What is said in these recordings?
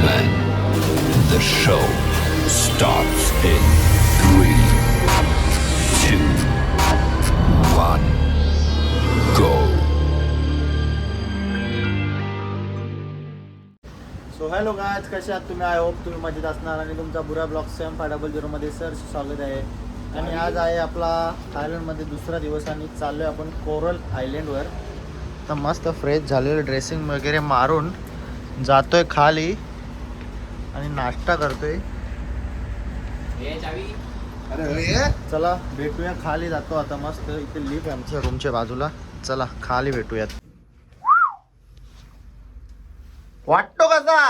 gentlemen, the show starts in 3, 2, 1, go. So hello guys, कसे आहात तुम्ही? आय होप तुम्ही मजेत असणार आणि तुमचा बुरा ब्लॉग 7500 मध्ये सर स्वागत आहे. आणि आज आहे आपला थायलंडमध्ये दुसरा दिवस आणि चाललो आहे आपण कोरल आयलंडवर. तर मस्त फ्रेश झालेलं ड्रेसिंग वगैरे मारून जातोय खाली आणि नाश्ता करतोय. चला भेटूया, खाली जातो आता. मस्त इथे लिफ्ट आहे आमच्या रूमच्या बाजूला. चला खाली भेटूयात. वाटतो कसा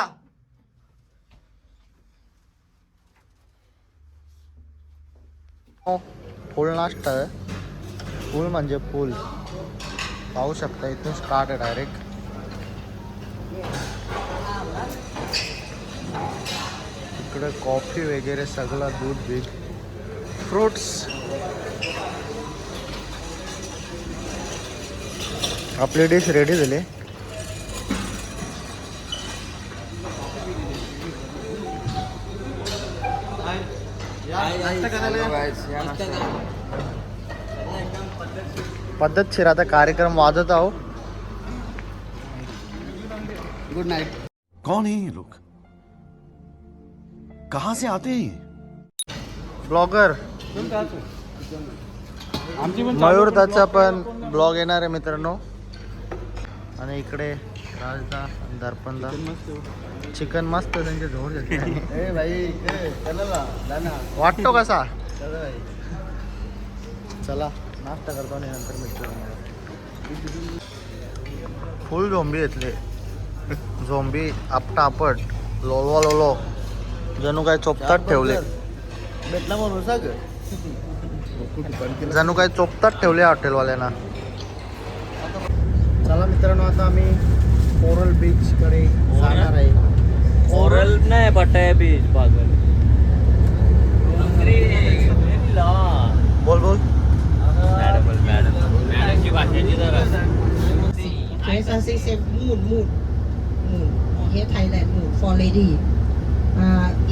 फुल नाश्ता आहे. फुल म्हणजे फुल पाहू शकता. इथून स्टार्ट आहे डायरेक्ट. इकडे कॉफी वगैरे सगळं, दूध बीध, फ्रूट्स. आपली डिश रेडी झाली. पद्धतशीर आता कार्यक्रम वाजत आहो. Good Knight. कौन है ये लोग? कहां से आते हैं? ब्लॉगर मयूरदाचा पण ब्लॉग येणार आहे मित्रांनो. आणि इकडे राजदा दर्पणदा चिकन मस्त त्यांचे झोड वाटतो कसा. चला नाश्ता करतो आणि नंतर मिळतो. फुल झोंबी घेतले. झोंबी आपटापट लोलवा लोलो जणू काय चोपतात ठेवले. भेटला म्हणून सांग. जणू काय चोपतात ठेवले हॉटेलवाल्यांना. चला मित्रांनो, आता आम्ही कोरल बीच कडे जाणार आहे. कोरल नाही, पटाया बीच पागल. बोल बोल. मॅडमची भाषेची जरा Translation say moon. Here Thailand moon for lady.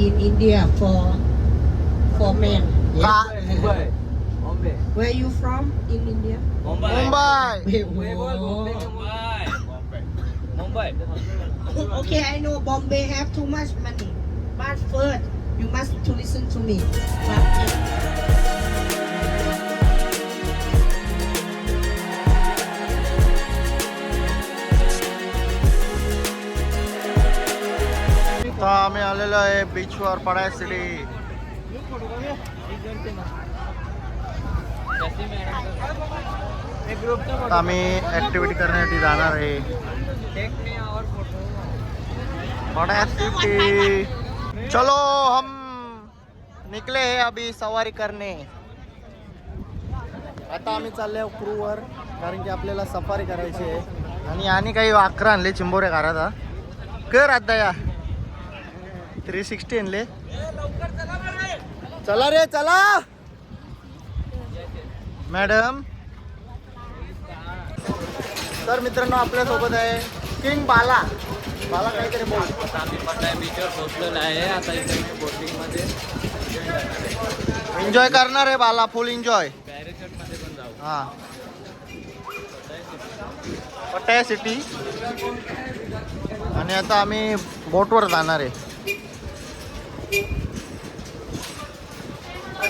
In India for men. Mumbai. Bombay. Where you from in India? Mumbai. Mumbai. Okay, I know Bombay have too much money. But first, you must to listen to me. तर आम्ही आलेलो आहे बीचवर, पडाय city. आम्ही activity करण्यासाठी जाणार आहे पडाय सिटी. चलो हम निकले हैं अभी सवारी करने. आता आम्ही चालले क्रूवर, कारण की आपल्याला सफारी करायची आहे. आणि काही अकरा आणले चिंबोरे करायचा कर आता या 360 आणले. चला रे चला मॅडम. तर मित्रांनो, आपल्या सोबत आहे किंग बाला. बाला काहीतरी बोल. आम्ही पटाया बीचवर पोहोचलेलो आहे. आता इथे बोटिंग मध्ये एन्जॉय करणार आहे बाला, फुल एन्जॉय. पॅरेशूट मध्ये पण जाऊ. हा, पटाया सिटी. आणि आता आम्ही बोटवर जाणार आहे.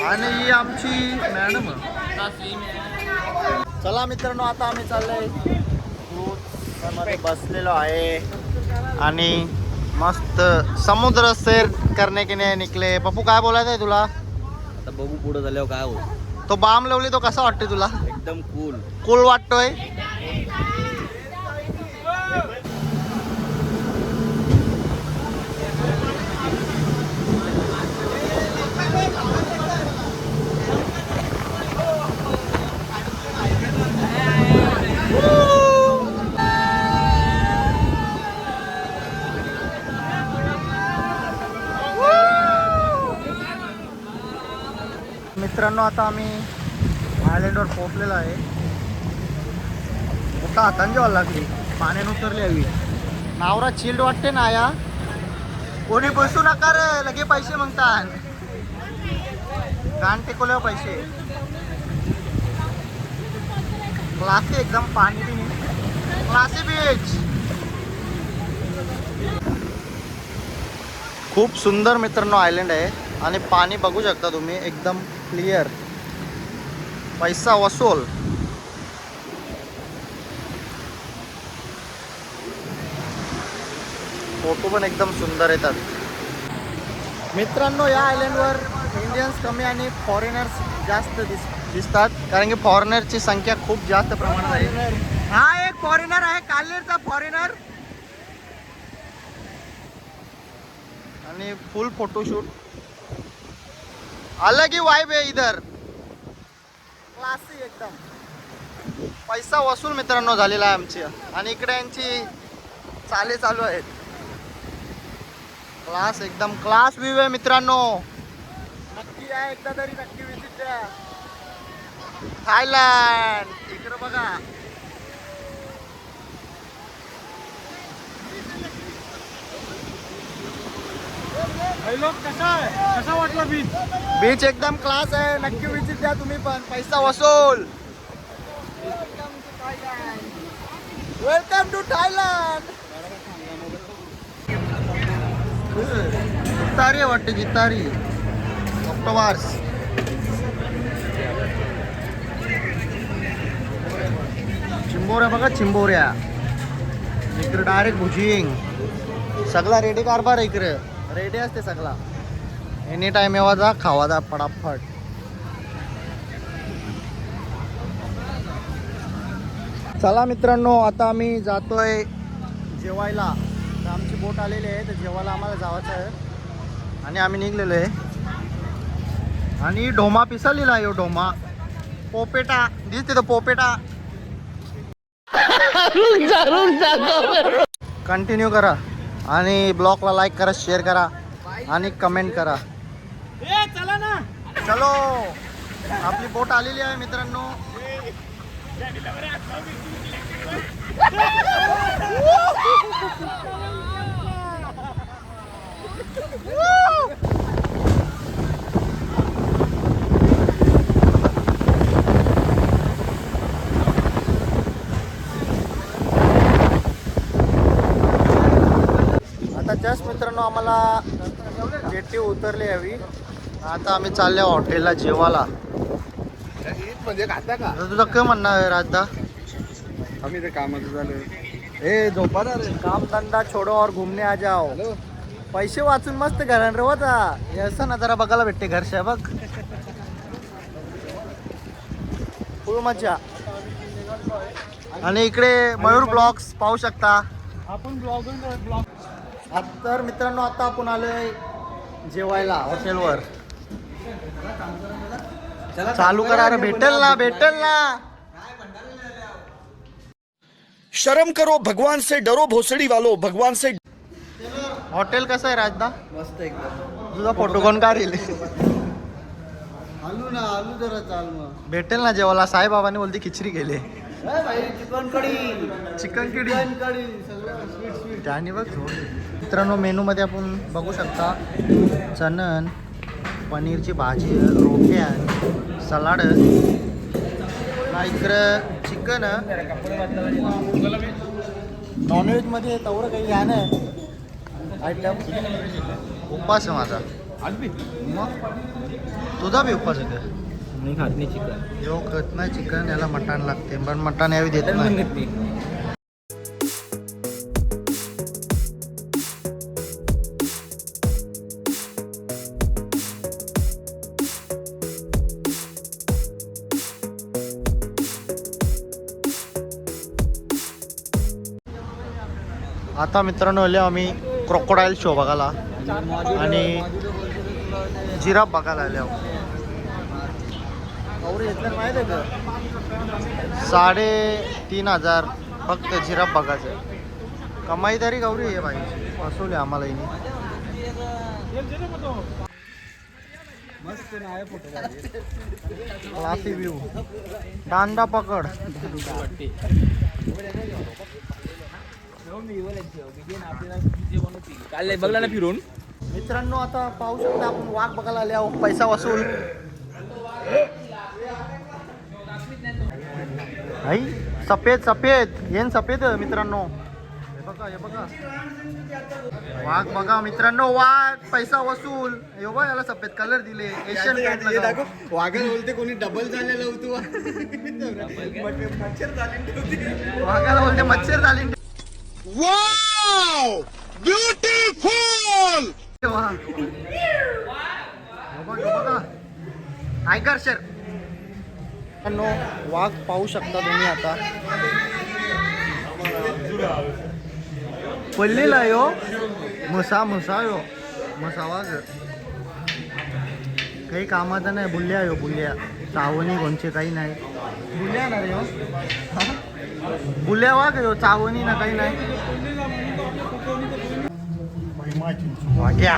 आणि ही आमची मॅडम. चला मित्रांनो, आता आम्ही चाललोय मध्ये बसलेलो आहे आणि मस्त समुद्र सैर करने के लिए निकले. पप्पू काय बोलायचं आहे तुला? आता बघू पुढे झाल्यावर काय होत. तो बाम लावली, तो कसा वाटतोय तुला? एकदम कूल. कूल वाटतोय. मित्रांनो, आता आम्ही आयलंडवर पोहोचलेलो आहे. मोठा हातांची व्हायला लागली, पाण्यात उतरली हवी. नावरा चिल्ड वाटते ना या. मस्त. आणि आता आम्ही खाली जाणार आहे. खाली जाऊन मस्त एन्जॉय करणार आहे. आणि आता आम्ही बोटवर चाललो आहे. बोट आहे, त्यांची वाला लागली, पाण्यात उतरली हवी. नावरा चिल्ड वाटते ना या. मस्त. कोणी बसू नका रे, लगे पैसे मागतात. गाण टेकवल्यावर पैसे. क्लासी एकदम पाणी बी नाही. क्लासी बीच खूप सुंदर मित्रांनो आयलंड आहे आणि पाणी बघू शकता तुम्ही एकदम क्लिअर. पैसा वसूल. फोटो पण एकदम सुंदर येतात मित्रांनो. या आयलंडवर इंडियन्स कमी आणि फॉरेनर्स जास्त दिसतात कारण की फॉरेनरची संख्या खूप जास्त प्रमाणात आहे. हा एक फॉरेनर आहे, कालेरचा फॉरेनर. आणि फुल फोटोशूट. अलग ही वाइब आहे इधर. क्लासी एकदम. पैसा वसूल मित्रांनो झालेला आहे आमची. आणि इकडे यांची चाले चालू आहेत. क्लास एकदम क्लास व्ह्यू आहे मित्रांनो. नक्की आहे एकदा तरी नक्की विजिट द्या. थायलंड इकडे बघा. कसा वाटला बीच? बीच एकदम क्लास आहे. नक्की विजिट द्या तुम्ही पण. पैसा वसूल. Welcome to Thailand. जितारी वाटते जितारी. ऑक्टोबर्स. चिंबोऱ्या बघा चिंबोऱ्या. इकडे डायरेक्ट भुजिंग. सगळा रेडी कारभार आहे इकडे. रेडी असते सगळा. एनी टाइम येवा जा खावा जा फटाफट. चला मित्रांनो आता आम्ही जातोय जेवायला. तर आमची बोट आलेली आहे तर जेवायला आम्हाला जायचं आहे आणि आम्ही निघलेलो आहे. आणि ढोमा पिसालेला आहे. ढोमा पोपेटा दिसते तो पोपेटा. कंटिन्यू करा आणि ब्लॉगला लाईक करा, शेअर करा आणि कमेंट करा. चला ना. चलो आपली बोट आलेली आहे मित्रांनो. आता जस्ट मित्रांनो आम्हाला जेटी उतरली हवी. आता आम्ही चालले हॉटेलला जेवायला. म्हणजे खाता का? आता तुझं काय म्हणणं आहे राजदा? आम्ही ते कामाचं झालं. ए झोपा ना रे. काम धंदा छोडो और घूमने आ जाओ. पैसे वाचून मस्त घरान रवता. असं ना जरा बघायला भेटते घरच्या बघ. फुल मजा. आणि इकडे मयूर ब्लॉग्स पाहू शकता. आपण ब्लॉग तर मित्रांनो आता आपण आलोय जेवायला हॉटेलवर. चालू करा रे. भेटेल ना भेटेल ना. शर्म करो, भगवान से डरो भोसड़ी वालों, भगवान से. हॉटेल कसं आहे राजदा? मस्त एकदम. तुझा फोटो कोण काढेल? आलू ना आलू जरा चाल मग. भेटेल ना जेवायला. साईबाबांनी बोलते खिचडी गेले. चिकन कढी. चिकन किडी कढी सगळं स्वीट स्वीट. त्याने बघ. मित्रांनो मेनूमध्ये आपण बघू शकता चणन, पनीरची भाजी, रोट्या, सलाड, इकडं चिकन. नॉनव्हेजमध्ये तेवढं काही घ्या ना आयटम. उपवास आहे माझा. मग तुझा बी उपवास आहे का? मी खात नाही चिकन. जो खात नाही चिकन याला मटण लागते पण मटण यावी देत नाही. आता मित्रांनो आले आम्ही क्रोकोडाईल शो बघायला आणि जिराफ बघायला आले आहो. गौरी घेतलं माहिती आहे का? 3,500 फक्त जिराफ बघायचं. कमाई तरी गौरी आहे भाई. फसवले आम्हाला हिने. Classy view. दांडा पकड. काल बघला ना फिरून. मित्रांनो आता पाहू शकता आपण वाघ बघायला आले आहोत. पैसा वसूल. आई सफेद सफेद येन सफेद मित्रांनो. हे बघा हे बघा वाघ बघा मित्रांनो. वाघ पैसा वसूल. हे बघा याला सफेद कलर दिले. एशियन पॅन्ट वाघाला बोलते कोणी डबल झालेलं होतं मच्छर झाले. वाघाला बोलते मच्छर झाली. Wow beautiful. बघा टायगर शेर. वाघ पाहू शकता तुम्ही आता. पडलेला यो मसा मसा यो मसा वाघ काही कामाचा नाही. बुल्ल्या यो बुल्ल्या. चावणी कोणचे काही नाही. बुल्ल्या ना रे हो. बुल्ल्या वाघ यो चावणी ना काही नाही. वाघ्या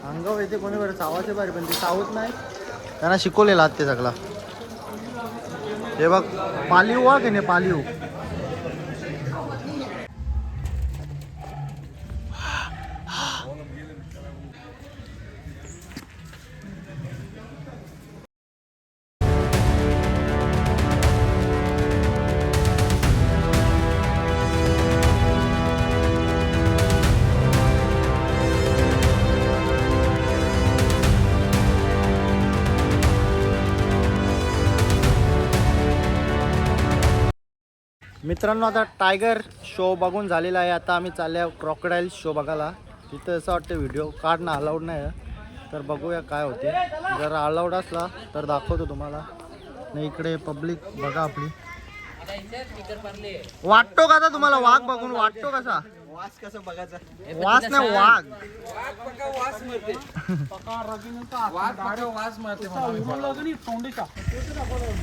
अंगावर येते कोणी बरं चावायचे बाहेर पण ते चावत नाही. त्यांना शिकवलेला ते सगळा. हे बघ पालीव वाघ आहे ना पालीव. मित्रांनो आता टायगर शो बघून झालेला आहे. आता आम्ही चालले क्रॉकडाईल शो बघायला. तिथं असं वाटतं व्हिडिओ काढणं अलाउड नाही आहे. तर बघूया काय होते. जर अलाउड असला तर दाखवतो तुम्हाला. नाही इकडे पब्लिक बघा आपली. वाटतो कसा तुम्हाला वाघ बघून? वाटतो कसा? वास कसं बघायचा? वास नाही वाघ.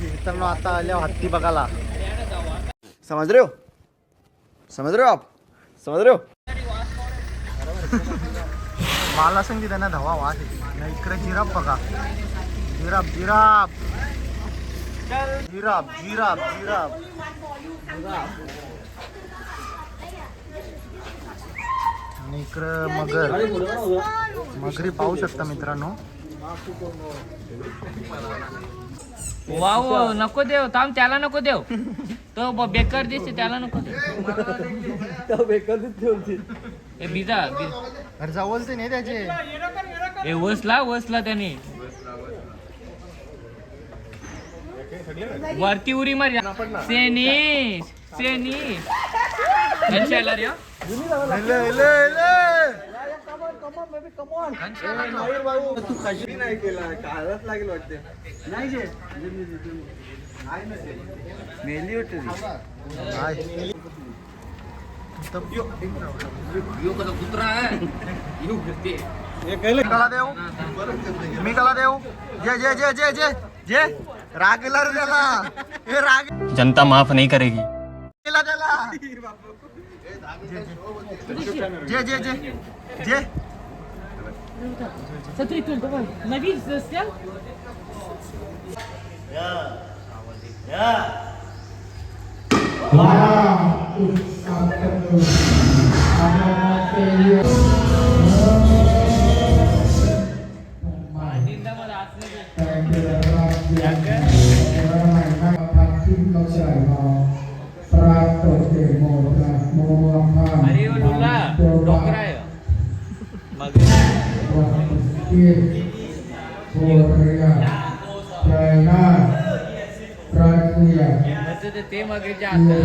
मित्रांनो आता आल्या हत्ती बघायला. समझ रहे हो? समझ रहे हो आप? समझ रहे हो? मला सांगितलं त्यांना धवा वास येते. नाही इकडे जिराफ बघा. Giraffe giraffe giraffe giraffe giraffe. आणि इकडं मगर. मगरी पाहू शकता मित्रांनो. वाव नको देव. थांब त्याला नको देव. तो बेकार दिसते त्याला नको देव. ए बिजा अरे जवळचे नाही त्याचे. ए वसला त्याने वरती उरी मार. सेनी सेनी घनशाला रे. तू कशी नाही केला काळच लागेल वाटते. नाही जे मेली वाटते. कुत्रा आहे. कला देऊ मी कला देऊ. जे जे जे जे जे जे रागला रे त्याला. हे राग जनता माफ नहीं करेगी. केला त्याला. जे जे जे जे अरे वो लुला डोकरा आहे. ते मगरीच्या हातात.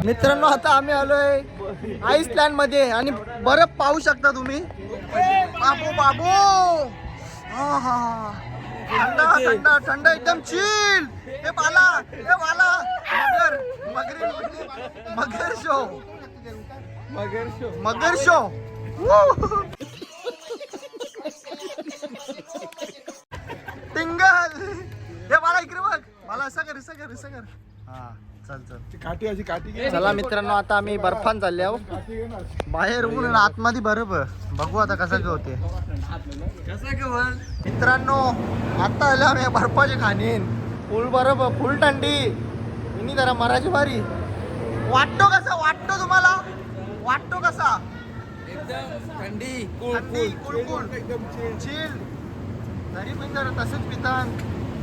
मित्रांनो आता आम्ही आलोय आईसलँड मध्ये आणि बरफ पाहू शकता तुम्ही. बाबू बाबू हा हा थंड थंड थंड एकदम चिल. हे बाला मगर शो टिंगल. हे बाला इकडे बघ. मला असं कर. हा चल. चला मित्रांनो, आता आम्ही बर्फान चालले आहो. बाहेर ऊन आतमध्ये बर्फ. बघू आता कसं होते. मित्रांनो आता आलो आम्ही बर्फाचे खाणीन. फुल बर्फ, फुल थंडी. इनी जरा मराठी भारी वाटतो तुम्हाला कसा थंडी कुल चिल. तरी पण जरा तसंच पितान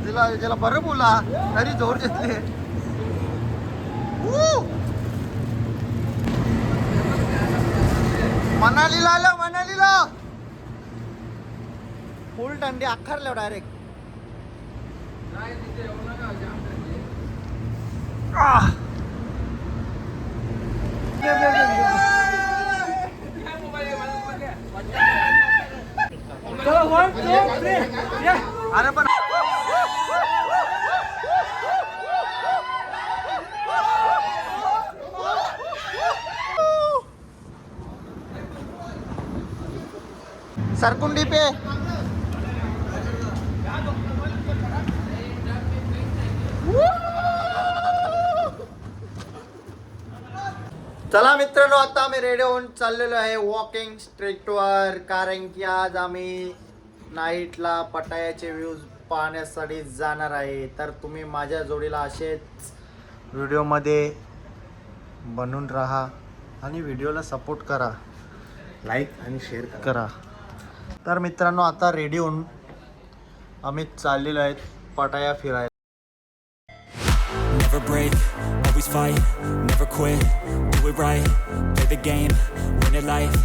ज्याला बरं बोला तरी जोर घेतले. मनालीला फुल थंडी आखारल्या डायरेक्ट. अरे पण सरकुंडी पे चला मित्रांनो, आता आम्ही रेडी होऊन चाललेलो आहे वॉकिंग स्ट्रीटवर. कारण की आज आम्ही नाईटला पटायाचे व्ह्यूज पाहण्यासाठी जाणार आहे. तर तुम्ही माझ्या जोडीला असेच व्हिडिओमध्ये बनून राहा आणि व्हिडिओला सपोर्ट करा, लाईक आणि शेअर करा. तर मित्रांनो, आता रेडी होऊन आम्ही चाललेलो आहेत पटाया फिरायला. Never break, always fight, never quit, do it right, play the game, win it life,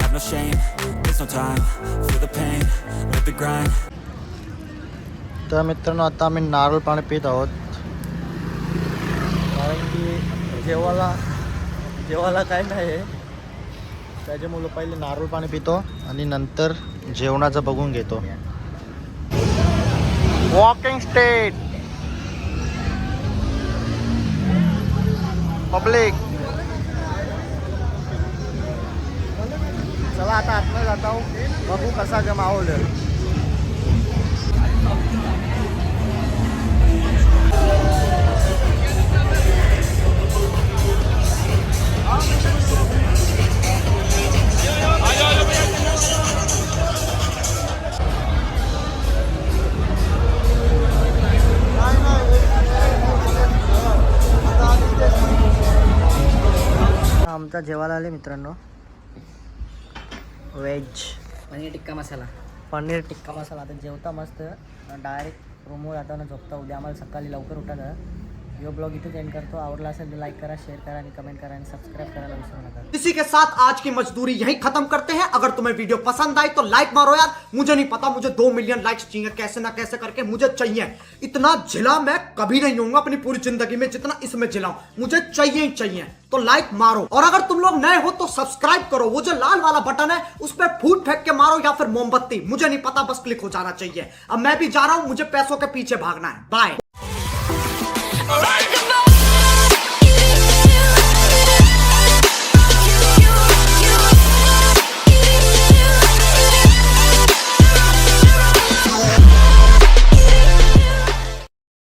have no shame, there's no time, feel the pain, live the grind. तर मित्रांनो, आता आम्ही नारळ पाणी पित आहोत. कारण की जेवायला काय नाही आहे, त्याच्यामुळे पहिले नारळ पाणी पितो आणि नंतर जेवणाचं बघून घेतो. Walking state public. चला आता आतमध्ये जात आहो, बघू कसा का माहोल आहे. आमचा जेवायला आले मित्रांनो, व्हेज पनीर टिक्का मसाला. आता जेवता मस्त डायरेक्ट रूमवर जाताना झोपता. उद्या आम्हाला सकाळी लवकर उठायचं. यो ब्लॉग इथेच एंड करतो. आवडला असेल तर लाईक करा, शेअर करा आणि कमेंट करा आणि सबस्क्राईब करायला विसरू नका. इसी के साथ आज की मजदूरी यही खत्म करते हैं. अगर तुम्हें वीडियो पसंद आई तो लाइक मारो यार. मुझे नहीं पता, मुझे 2 मिलियन लाइक्स चाहिए, कैसे ना कैसे करके मुझे चाहिए. इतना जिला मैं कभी नहीं होऊंगा अपनी पूरी जिंदगी में जितना इसमें जिलाऊं. मुझे चाहिए ही चाहिए. तो लाइक मारो, और अगर तुम लोग नए हो तो सब्सक्राइब करो. वो जो लाल वाला बटन है उस पर फूट फेंक के मारो या फिर मोमबत्ती, मुझे नहीं पता, बस क्लिक हो जाना चाहिए. अब मैं भी जा रहा हूं, मुझे पैसों के पीछे भागना है. बाय.